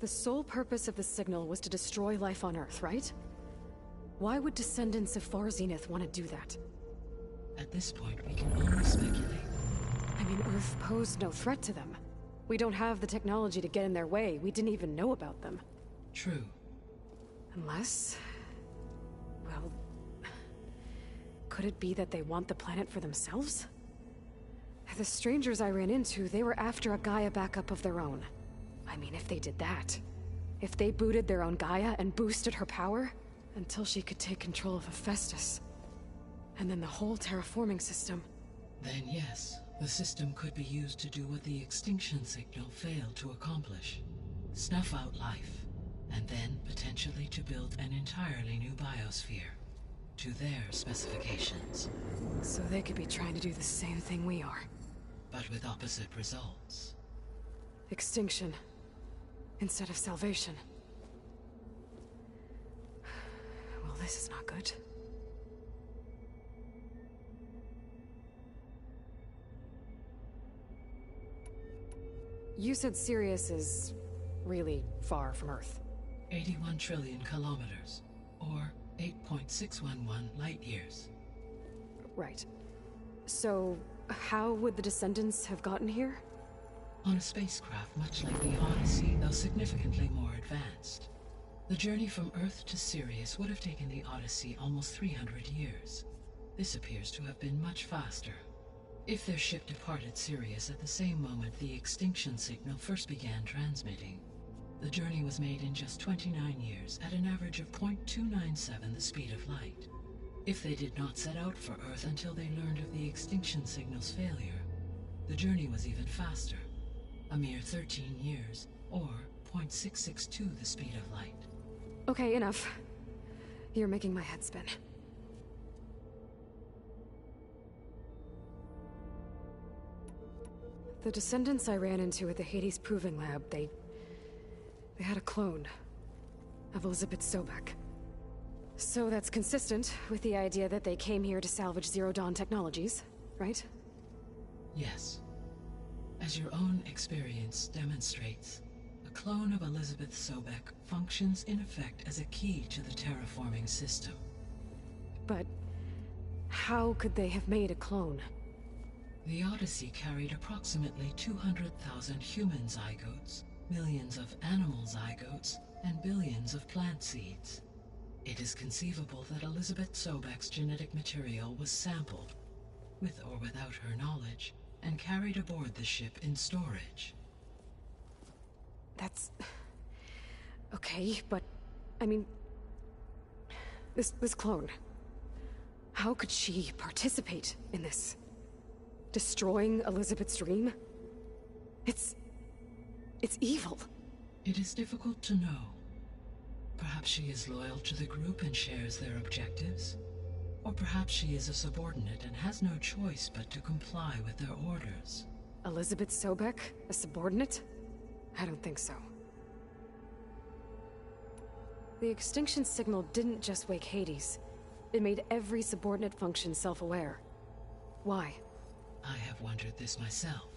the sole purpose of the signal was to destroy life on Earth, right? Why would descendants of Far Zenith want to do that? At this point, we can only speculate. I mean, Earth posed no threat to them. We don't have the technology to get in their way. We didn't even know about them. True. Unless... well... could it be that they want the planet for themselves? The strangers I ran into, they were after a Gaia backup of their own. I mean, if they did that... if they booted their own Gaia and boosted her power... until she could take control of Hephaestus. And then the whole terraforming system... Then yes, the system could be used to do what the extinction signal failed to accomplish. Snuff out life, and then potentially to build an entirely new biosphere. To their specifications. So they could be trying to do the same thing we are. But with opposite results. Extinction. Instead of salvation. Well, this is not good. You said Sirius is really far from Earth. 81 trillion kilometers, or 8.611 light years. Right. So, how would the Descendants have gotten here? On a spacecraft much like the Odyssey, though significantly more advanced. The journey from Earth to Sirius would have taken the Odyssey almost 300 years. This appears to have been much faster. If their ship departed Sirius at the same moment the extinction signal first began transmitting, the journey was made in just 29 years at an average of 0.297 the speed of light. If they did not set out for Earth until they learned of the extinction signal's failure, the journey was even faster, a mere 13 years, or 0.662 the speed of light. Okay, enough. You're making my head spin. The Descendants I ran into at the Hades Proving Lab, they had a clone of Elizabeth Sobek. So that's consistent with the idea that they came here to salvage Zero Dawn technologies, right? Yes. As your own experience demonstrates, a clone of Elizabeth Sobek functions in effect as a key to the terraforming system. But how could they have made a clone? The Odyssey carried approximately 200,000 human zygotes, millions of animal zygotes, and billions of plant seeds. It is conceivable that Elizabeth Sobek's genetic material was sampled, with or without her knowledge, and carried aboard the ship in storage. That's... okay, but... I mean... This clone... how could she participate in this? Destroying Elizabeth's dream? It's evil. It is difficult to know. Perhaps she is loyal to the group and shares their objectives. Or perhaps she is a subordinate and has no choice but to comply with their orders. Elizabeth Sobek? A subordinate? I don't think so. The extinction signal didn't just wake Hades. It made every subordinate function self-aware. Why? I have wondered this myself.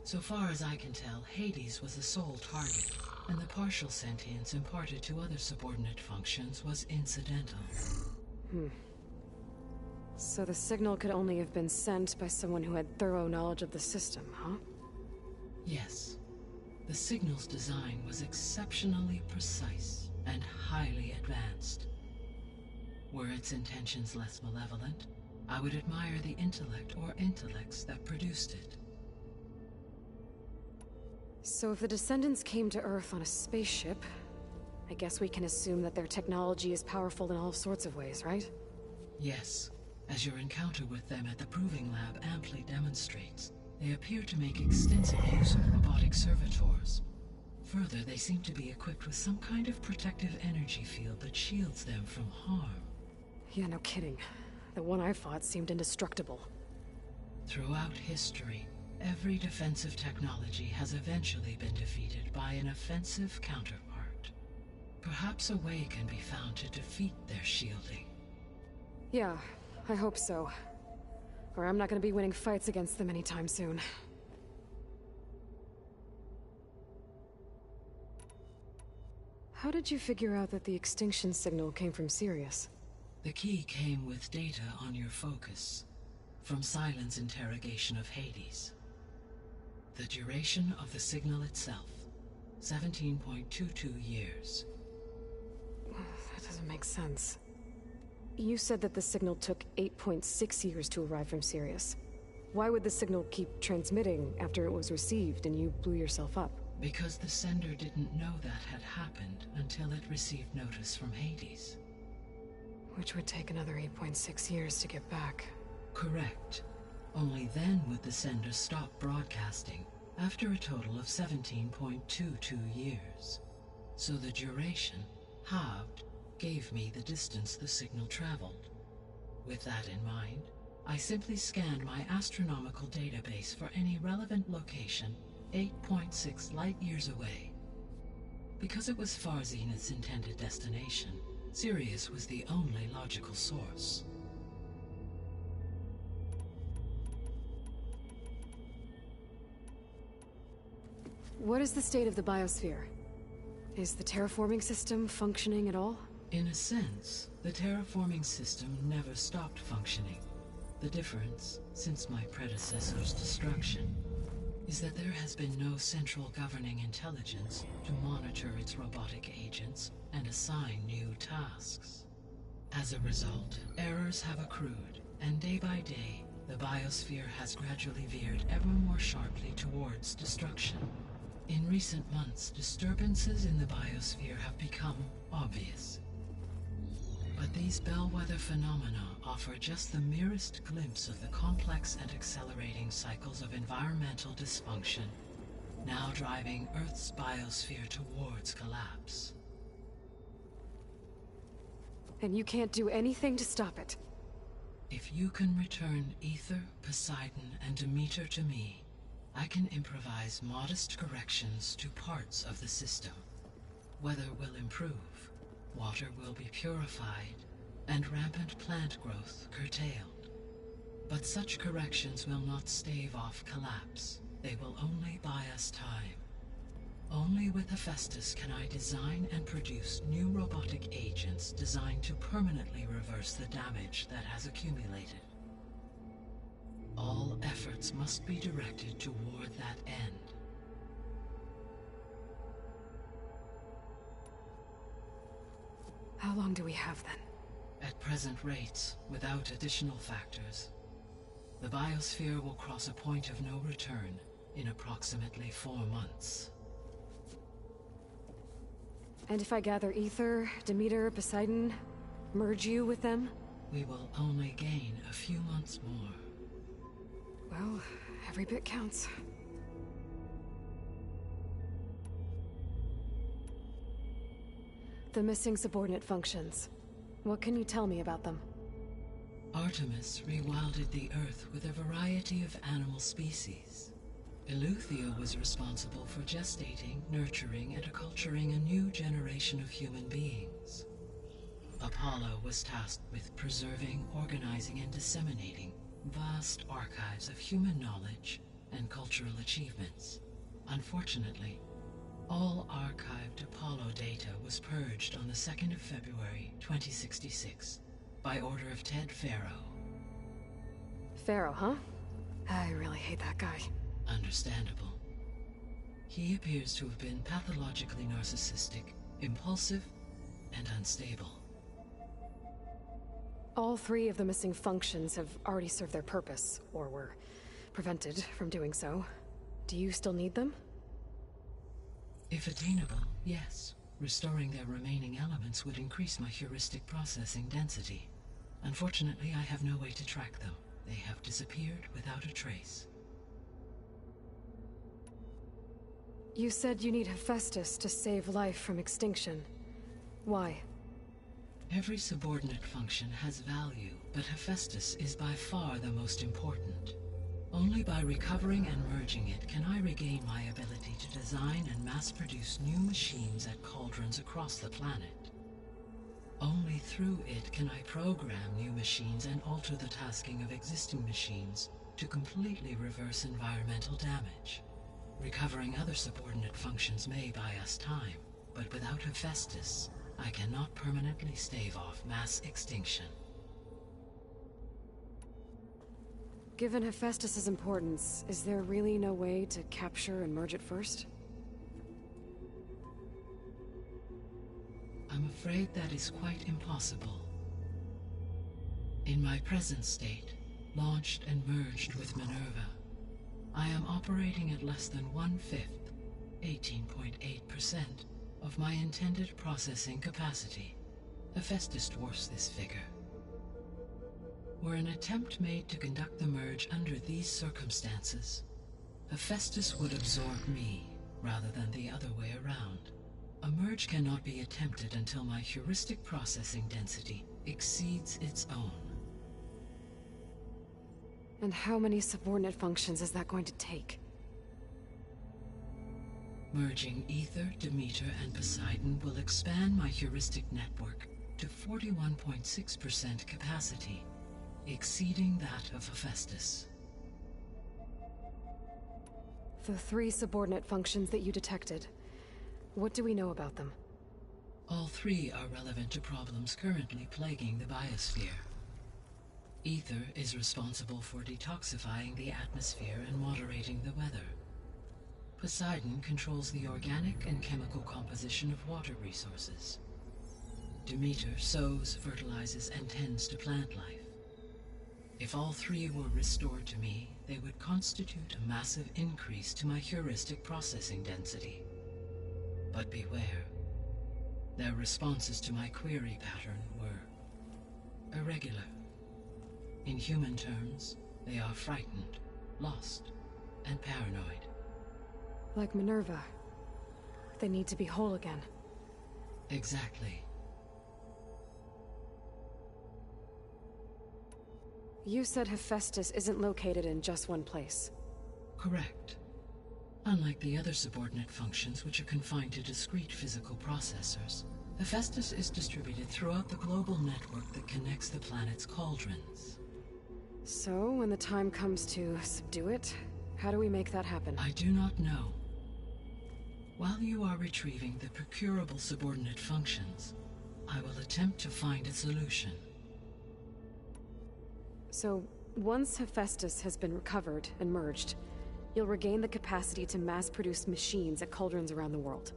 So far as I can tell, Hades was the sole target, and the partial sentience imparted to other subordinate functions was incidental. So the signal could only have been sent by someone who had thorough knowledge of the system, huh? Yes. The signal's design was exceptionally precise and highly advanced. Were its intentions less malevolent, I would admire the intellect or intellects that produced it. So if the Descendants came to Earth on a spaceship, I guess we can assume that their technology is powerful in all sorts of ways, right? Yes. As your encounter with them at the Proving Lab amply demonstrates, they appear to make extensive use of robotic servitors. Further, they seem to be equipped with some kind of protective energy field that shields them from harm. Yeah, no kidding. The one I fought seemed indestructible. Throughout history, every defensive technology has eventually been defeated by an offensive counterpart. Perhaps a way can be found to defeat their shielding. Yeah, I hope so. Or I'm not gonna be winning fights against them anytime soon. How did you figure out that the extinction signal came from Sirius? The key came with data on your focus, from Silent's interrogation of Hades. The duration of the signal itself, 17.22 years. That doesn't make sense. You said that the signal took 8.6 years to arrive from Sirius. Why would the signal keep transmitting after it was received and you blew yourself up? Because the sender didn't know that had happened until it received notice from Hades. Which would take another 8.6 years to get back. Correct. Only then would the sender stop broadcasting, after a total of 17.22 years. So the duration, halved, gave me the distance the signal traveled. With that in mind, I simply scanned my astronomical database for any relevant location 8.6 light-years away. Because it was Far Zenith's intended destination, Sirius was the only logical source. What is the state of the biosphere? Is the terraforming system functioning at all? In a sense, the terraforming system never stopped functioning. The difference, since my predecessor's destruction, is that there has been no central governing intelligence to monitor its robotic agents and assign new tasks. As a result, errors have accrued, and day by day, the biosphere has gradually veered ever more sharply towards destruction. In recent months, disturbances in the biosphere have become obvious. But these bellwether phenomena offer just the merest glimpse of the complex and accelerating cycles of environmental dysfunction, now driving Earth's biosphere towards collapse. And you can't do anything to stop it? If you can return Aether, Poseidon, and Demeter to me, I can improvise modest corrections to parts of the system. Weather will improve, water will be purified, and rampant plant growth curtailed. But such corrections will not stave off collapse. They will only buy us time. Only with Hephaestus can I design and produce new robotic agents designed to permanently reverse the damage that has accumulated. All efforts must be directed toward that end. How long do we have then? At present rates, without additional factors, the biosphere will cross a point of no return in approximately 4 months. And if I gather Aether, Demeter, Poseidon, merge you with them? We will only gain a few months more. Well, every bit counts. The missing subordinate functions. What can you tell me about them? Artemis rewilded the Earth with a variety of animal species. Eleuthia was responsible for gestating, nurturing, and acculturating a new generation of human beings. Apollo was tasked with preserving, organizing, and disseminating vast archives of human knowledge and cultural achievements. Unfortunately, all archived Apollo data was purged on the 2nd of February, 2066, by order of Ted Faro. Pharaoh, huh? I really hate that guy. Understandable. He appears to have been pathologically narcissistic, impulsive, and unstable. All 3 of the missing functions have already served their purpose, or were prevented from doing so. Do you still need them? If attainable, yes. Restoring their remaining elements would increase my heuristic processing density. Unfortunately, I have no way to track them. They have disappeared without a trace. You said you need Hephaestus to save life from extinction. Why? Every subordinate function has value, but Hephaestus is by far the most important. Only by recovering and merging it can I regain my ability to design and mass-produce new machines at cauldrons across the planet. Only through it can I program new machines and alter the tasking of existing machines to completely reverse environmental damage. Recovering other subordinate functions may buy us time, But without Hephaestus, I cannot permanently stave off mass extinction. Given Hephaestus's importance, is there really no way to capture and merge it first? I'm afraid that is quite impossible. In my present state, launched and merged with Minerva, I am operating at less than 1/5, 18.8%, of my intended processing capacity. Hephaestus dwarfs this figure. Were an attempt made to conduct the merge under these circumstances, Hephaestus would absorb me rather than the other way around. A merge cannot be attempted until my heuristic processing density exceeds its own. And how many subordinate functions is that going to take? Merging Ether, Demeter, and Poseidon will expand my heuristic network to 41.6% capacity, exceeding that of Hephaestus. The 3 subordinate functions that you detected, what do we know about them? All 3 are relevant to problems currently plaguing the biosphere. Ether is responsible for detoxifying the atmosphere and moderating the weather. Poseidon controls the organic and chemical composition of water resources. Demeter sows, fertilizes, and tends to plant life. If all 3 were restored to me, they would constitute a massive increase to my heuristic processing density. But beware. Their responses to my query pattern were irregular. In human terms, they are frightened, lost, and paranoid. Like Minerva. They need to be whole again. Exactly. You said Hephaestus isn't located in just one place. Correct. Unlike the other subordinate functions, which are confined to discrete physical processors, Hephaestus is distributed throughout the global network that connects the planet's cauldrons. So, when the time comes to subdue it, how do we make that happen? I do not know. While you are retrieving the procurable subordinate functions, I will attempt to find a solution. So, once Hephaestus has been recovered and merged, you'll regain the capacity to mass-produce machines at cauldrons around the world.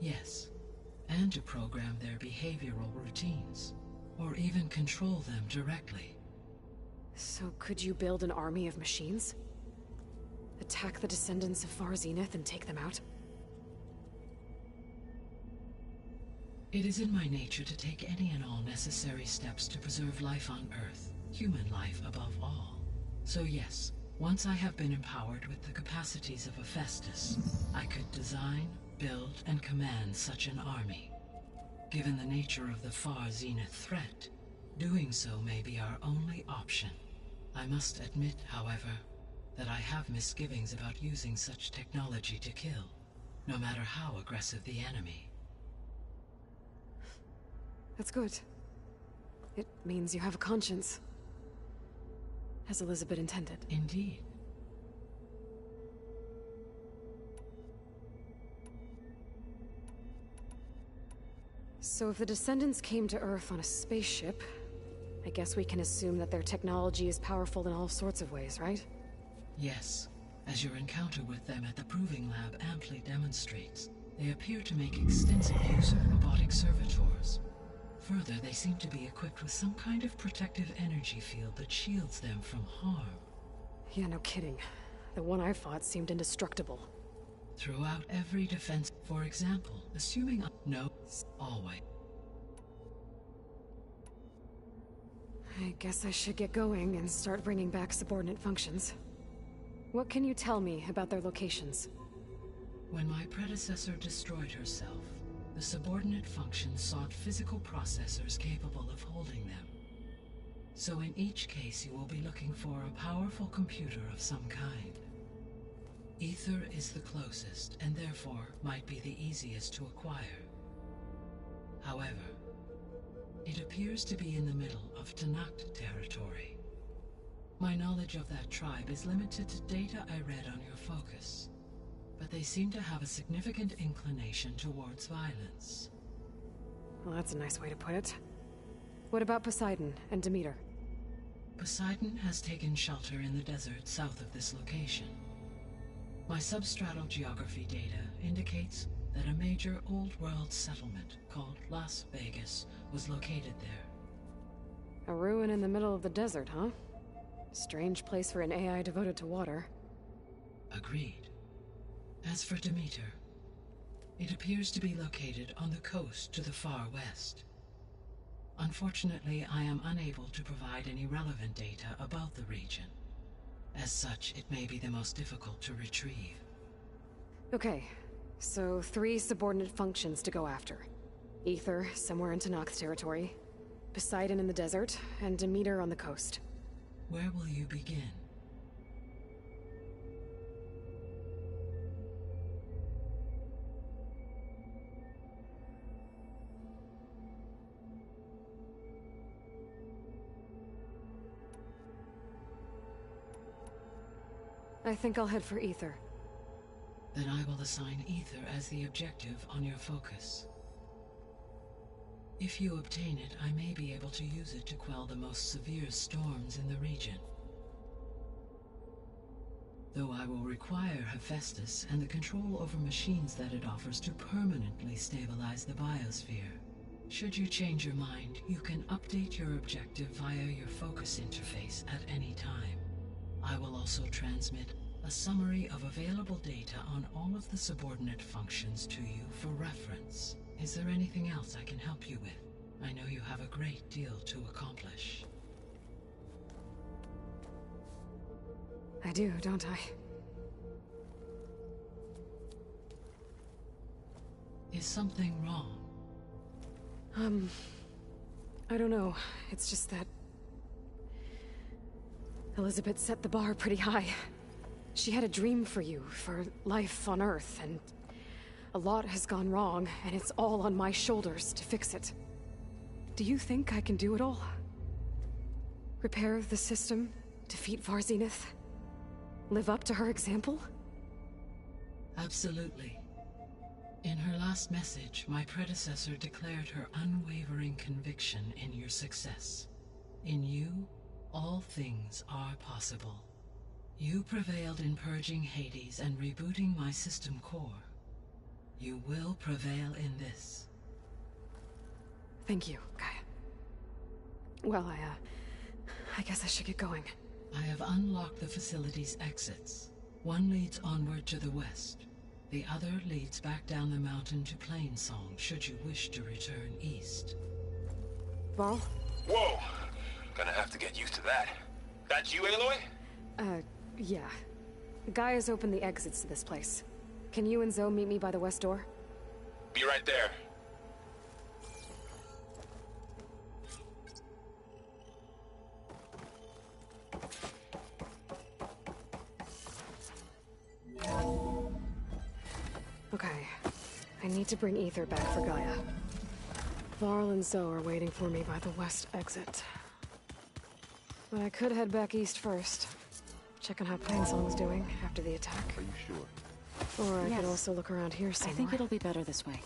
Yes, and to program their behavioral routines, or even control them directly. So could you build an army of machines? Attack the descendants of Far Zenith and take them out? It is in my nature to take any and all necessary steps to preserve life on Earth, human life above all. So yes, once I have been empowered with the capacities of Hephaestus, I could design, build, and command such an army. Given the nature of the Far Zenith threat, doing so may be our only option. I must admit, however, that I have misgivings about using such technology to kill, no matter how aggressive the enemy. That's good. It means you have a conscience. As Elizabeth intended. Indeed. So if the descendants came to Earth on a spaceship, I guess we can assume that their technology is powerful in all sorts of ways, right? Yes, as your encounter with them at the Proving Lab amply demonstrates, they appear to make extensive use of robotic servitors. Further, they seem to be equipped with some kind of protective energy field that shields them from harm. Yeah, no kidding. The one I fought seemed indestructible. Throughout every defense, for example, assuming no, always. I guess I should get going and start bringing back subordinate functions. What can you tell me about their locations? When my predecessor destroyed herself, the subordinate functions sought physical processors capable of holding them. So in each case you will be looking for a powerful computer of some kind. Ether is the closest, and therefore might be the easiest to acquire. However, it appears to be in the middle of Tenakth territory. My knowledge of that tribe is limited to data I read on your focus, but but they seem to have a significant inclination towards violence. Well, that's a nice way to put it. What about Poseidon and Demeter? Poseidon has taken shelter in the desert south of this location. My substratal geography data indicates that a major old-world settlement called Las Vegas was located there. A ruin in the middle of the desert, huh? Strange place for an AI devoted to water. Agreed. As for Demeter, it appears to be located on the coast to the far west. Unfortunately, I am unable to provide any relevant data about the region. As such, it may be the most difficult to retrieve. Okay, so 3 subordinate functions to go after. Aether, somewhere in Tenakth territory. Poseidon in the desert, and Demeter on the coast. Where will you begin? I think I'll head for Aether. Then I will assign Aether as the objective on your focus. If you obtain it, I may be able to use it to quell the most severe storms in the region. Though I will require Hephaestus and the control over machines that it offers to permanently stabilize the biosphere. Should you change your mind, you can update your objective via your focus interface at any time. I will also transmit a summary of available data on all of the subordinate functions to you for reference. Is there anything else I can help you with? I know you have a great deal to accomplish. I do, don't I? Is something wrong? I don't know. It's just that Elizabeth set the bar pretty high. She had a dream for you, for life on Earth, and a lot has gone wrong, and it's all on my shoulders to fix it. Do you think I can do it all? Repair the system, defeat Varzenith, live up to her example? Absolutely. In her last message, my predecessor declared her unwavering conviction in your success. In you, all things are possible. You prevailed in purging Hades and rebooting my system core. You will prevail in this. Thank you, Gaia. Well, I guess I should get going. I have unlocked the facility's exits. One leads onward to the west. The other leads back down the mountain to Plainsong, should you wish to return east. Varl? Whoa! Gonna have to get used to that. That's you, Aloy? Yeah. Gaia's opened the exits to this place. Can you and Zoe meet me by the west door? Be right there. Okay. I need to bring Aether back for Gaia. Varl and Zoe are waiting for me by the west exit. But I could head back east first. Check on how Plainsong's doing after the attack. Are you sure? Or I Yes. could also look around here some I think more. it'll be better this way.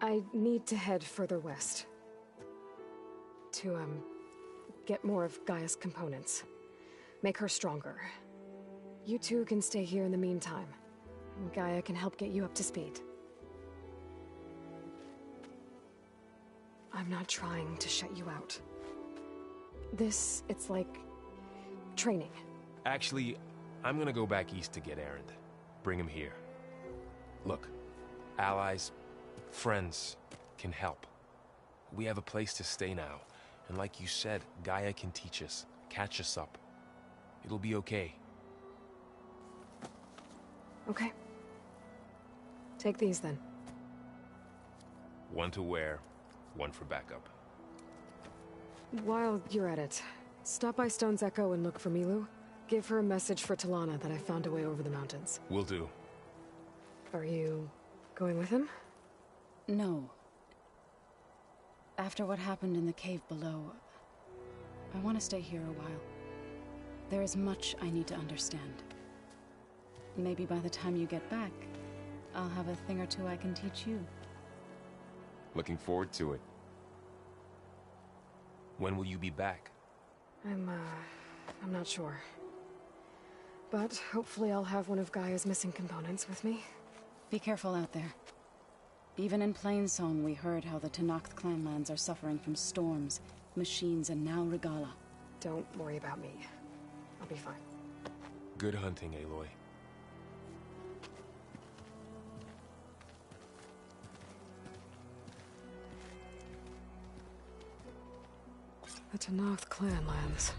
I need to head further west. To, get more of Gaia's components. Make her stronger. You two can stay here in the meantime. And Gaia can help get you up to speed. I'm not trying to shut you out. It's like training. Actually, I'm gonna go back east to get Erend. Bring him here. Look, allies, friends can help. We have a place to stay now. And like you said, Gaia can teach us, catch us up. It'll be okay. Okay. Take these then. One to wear, one for backup. While you're at it, stop by Stone's Echo and look for Milu. Give her a message for Talana that I found a way over the mountains. Will do. Are you Going with him? No. After what happened in the cave below, I want to stay here a while. There is much I need to understand. Maybe by the time you get back, I'll have a thing or two I can teach you. Looking forward to it. When will you be back? I'm not sure. But hopefully I'll have one of Gaia's missing components with me. Be careful out there. Even in Plainsong, we heard how the Tenakth clanlands are suffering from storms, machines, and now Regalla. Don't worry about me. I'll be fine. Good hunting, Aloy. The Tenakth clanlands.